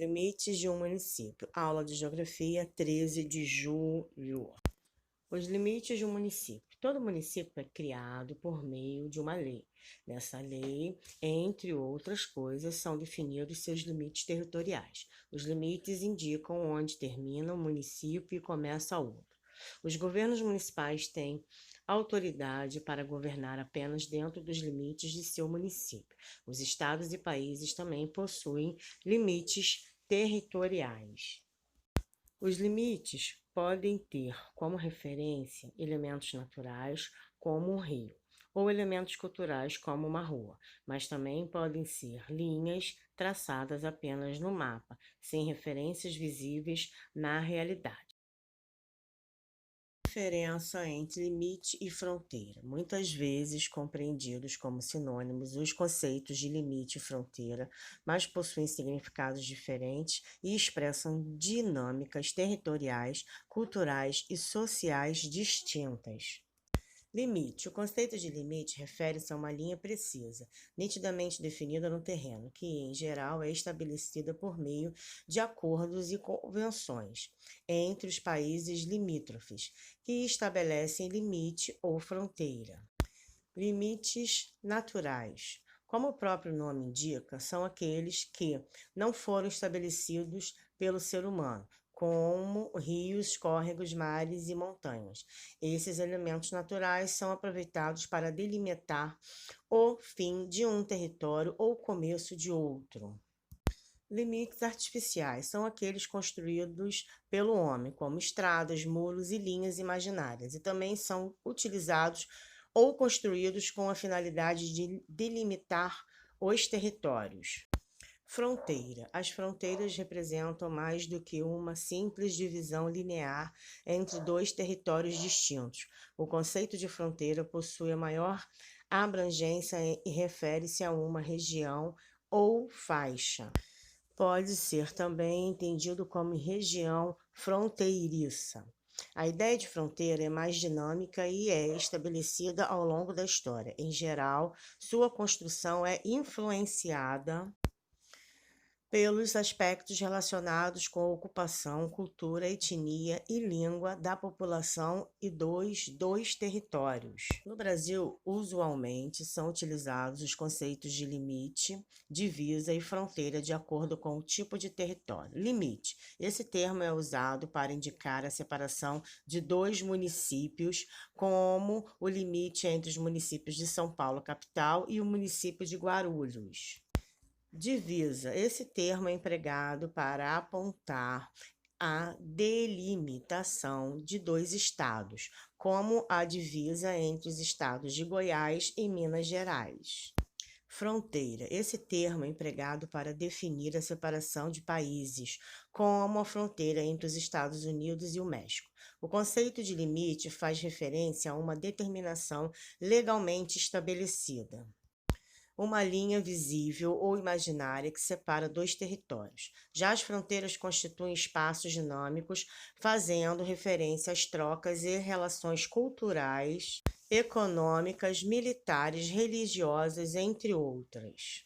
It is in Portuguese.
limites de um município. Aula de Geografia, 13 de julho. Os limites de um município. Todo município é criado por meio de uma lei. Nessa lei, entre outras coisas, são definidos seus limites territoriais. Os limites indicam onde termina um município e começa outro. Os governos municipais têm autoridade para governar apenas dentro dos limites de seu município. Os estados e países também possuem limites territoriais. Os limites podem ter como referência elementos naturais, como um rio, ou elementos culturais, como uma rua, mas também podem ser linhas traçadas apenas no mapa, sem referências visíveis na realidade. Diferença entre limite e fronteira. Muitas vezes compreendidos como sinônimos, os conceitos de limite e fronteira, mas possuem significados diferentes e expressam dinâmicas territoriais, culturais e sociais distintas. Limite. O conceito de limite refere-se a uma linha precisa, nitidamente definida no terreno, que, em geral, é estabelecida por meio de acordos e convenções entre os países limítrofes, que estabelecem limite ou fronteira. Limites naturais. Como o próprio nome indica, são aqueles que não foram estabelecidos pelo ser humano, como rios, córregos, mares e montanhas. Esses elementos naturais são aproveitados para delimitar o fim de um território ou o começo de outro. Limites artificiais são aqueles construídos pelo homem, como estradas, muros e linhas imaginárias, e também são utilizados ou construídos com a finalidade de delimitar os territórios. Fronteira. As fronteiras representam mais do que uma simples divisão linear entre dois territórios distintos. O conceito de fronteira possui a maior abrangência e refere-se a uma região ou faixa. Pode ser também entendido como região fronteiriça. A ideia de fronteira é mais dinâmica e é estabelecida ao longo da história. Em geral, sua construção é influenciada pelos aspectos relacionados com a ocupação, cultura, etnia e língua da população e dos territórios. No Brasil, usualmente são utilizados os conceitos de limite, divisa e fronteira de acordo com o tipo de território. Limite. Esse termo é usado para indicar a separação de dois municípios, como o limite entre os municípios de São Paulo, capital, e o município de Guarulhos. Divisa. Esse termo é empregado para apontar a delimitação de dois estados, como a divisa entre os estados de Goiás e Minas Gerais. Fronteira. Esse termo é empregado para definir a separação de países, como a fronteira entre os Estados Unidos e o México. O conceito de limite faz referência a uma determinação legalmente estabelecida. Uma linha visível ou imaginária que separa dois territórios. Já as fronteiras constituem espaços dinâmicos, fazendo referência às trocas e relações culturais, econômicas, militares, religiosas, entre outras.